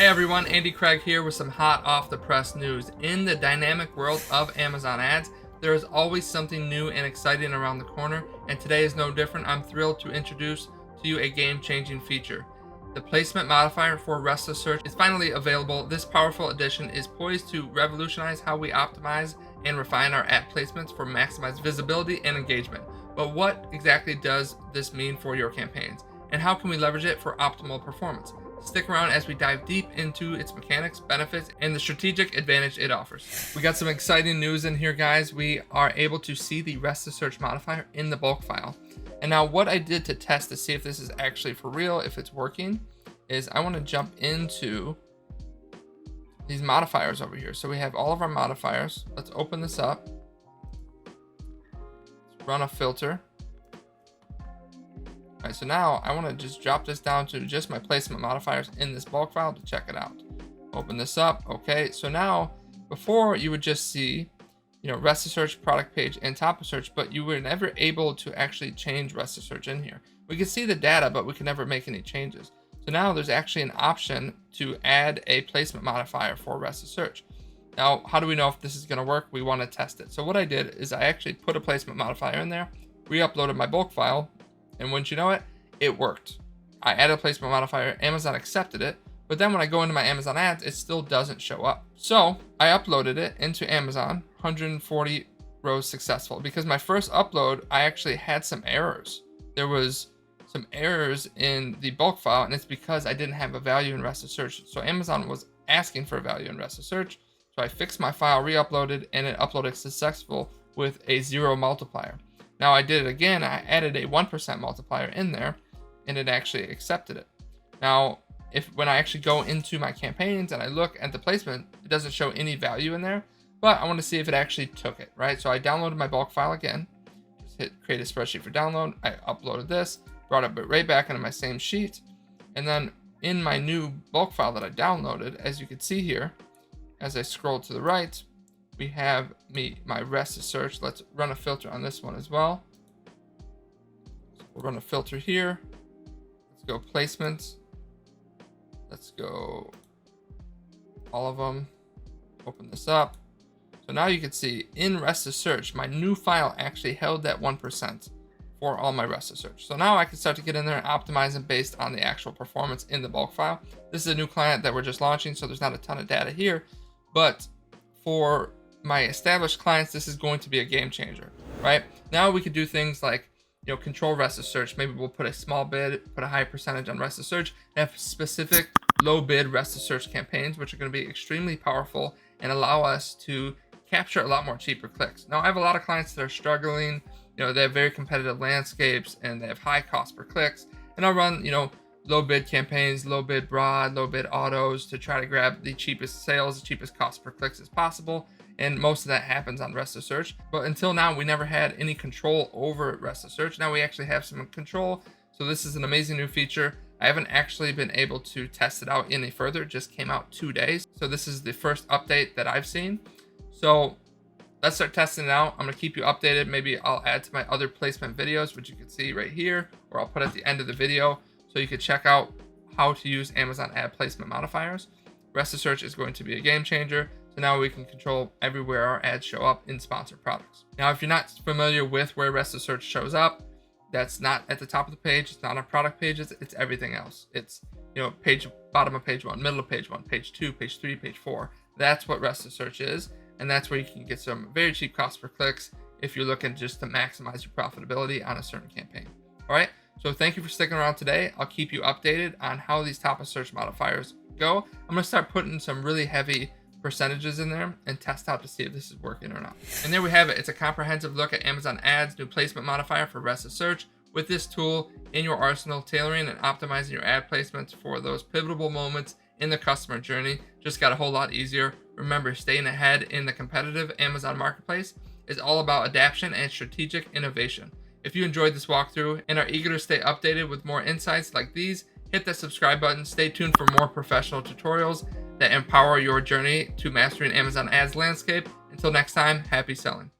everyone, Andy Craig here with some hot off the press news. In the dynamic world of Amazon ads, there is always something new and exciting around the corner, and today is no different. I'm thrilled to introduce to you a game-changing feature. The placement modifier for rest of search is finally available. This powerful addition is poised to revolutionize how we optimize and refine our ad placements for maximized visibility and engagement. But what exactly does this mean for your campaigns, and how can we leverage it for optimal performance? Stick around as we dive deep into its mechanics, benefits, and the strategic advantage it offers. We got some exciting news in here, guys. We are able to see the rest of search modifier in the bulk file. And now what I did to test to see if this is actually for real, if it's working, is I want to jump into these modifiers over here. So we have all of our modifiers. Let's open this up. Let's run a filter. All right, so now I want to just drop this down to just my placement modifiers in this bulk file to check it out. Open this up. Okay, so now before you would just see, rest of search, product page, and top of search, but you were never able to actually change rest of search in here. We could see the data, but we could never make any changes. So now there's actually an option to add a placement modifier for rest of search. Now, how do we know if this is going to work? We want to test it. So what I did is I actually put a placement modifier in there, re-uploaded my bulk file, and wouldn't you know it, it worked. I added a placement modifier, Amazon accepted it, but then when I go into my Amazon ads, it still doesn't show up. So I uploaded it into Amazon, 140 rows successful, because my first upload, I actually had some errors. There was some errors in the bulk file, and it's because I didn't have a value in rest of search. So Amazon was asking for a value in rest of search. So I fixed my file, re-uploaded, and it uploaded successful with a 0 multiplier. Now I did it again, I added a 1% multiplier in there, and it actually accepted it. Now, when I actually go into my campaigns and I look at the placement, it doesn't show any value in there, but I want to see if it actually took it, right? So I downloaded my bulk file again, just hit create a spreadsheet for download. I uploaded this, brought it right back into my same sheet. And then in my new bulk file that I downloaded, as you can see here, as I scroll to the right, we have my rest of search. Let's run a filter on this one as well. So we'll run a filter here. Let's go placements. Let's go all of them. Open this up. So now you can see in rest of search, my new file actually held that 1% for all my rest of search. So now I can start to get in there and optimize it based on the actual performance in the bulk file. This is a new client that we're just launching, so there's not a ton of data here, but for my established clients, this is going to be a game changer, right? Now we could do things like, control rest of search. Maybe we'll put a small bid, put a high percentage on rest of search, and have specific low bid rest of search campaigns, which are going to be extremely powerful and allow us to capture a lot more cheaper clicks. Now I have a lot of clients that are struggling, they have very competitive landscapes and they have high cost per clicks, and I'll run, low bid campaigns, low bid broad, low bid autos to try to grab the cheapest sales, the cheapest cost per clicks as possible. And most of that happens on rest of search. But until now, we never had any control over rest of search. Now we actually have some control. So this is an amazing new feature. I haven't actually been able to test it out any further. It just came out 2 days. So this is the first update that I've seen. So let's start testing it out. I'm gonna keep you updated. Maybe I'll add to my other placement videos, which you can see right here, or I'll put at the end of the video so you can check out how to use Amazon ad placement modifiers. Rest of search is going to be a game changer. So now we can control everywhere our ads show up in sponsored products. Now, if you're not familiar with where rest of search shows up, that's not at the top of the page. It's not on product pages. It's everything else. It's, page, bottom of page 1, middle of page 1, page 2, page 3, page 4. That's what rest of search is. And that's where you can get some very cheap cost per clicks if you're looking just to maximize your profitability on a certain campaign. All right. So thank you for sticking around today. I'll keep you updated on how these top of search modifiers go. I'm going to start putting some really heavy percentages in there and test out to see if this is working or not. And there we have it. It's a comprehensive look at Amazon ads, new placement modifier for rest of search. With this tool in your arsenal, tailoring and optimizing your ad placements for those pivotal moments in the customer journey just got a whole lot easier. Remember, staying ahead in the competitive Amazon marketplace is all about adaptation and strategic innovation. If you enjoyed this walkthrough and are eager to stay updated with more insights like these, hit that subscribe button. Stay tuned for more professional tutorials that empower your journey to mastering Amazon ads landscape. Until next time, happy selling.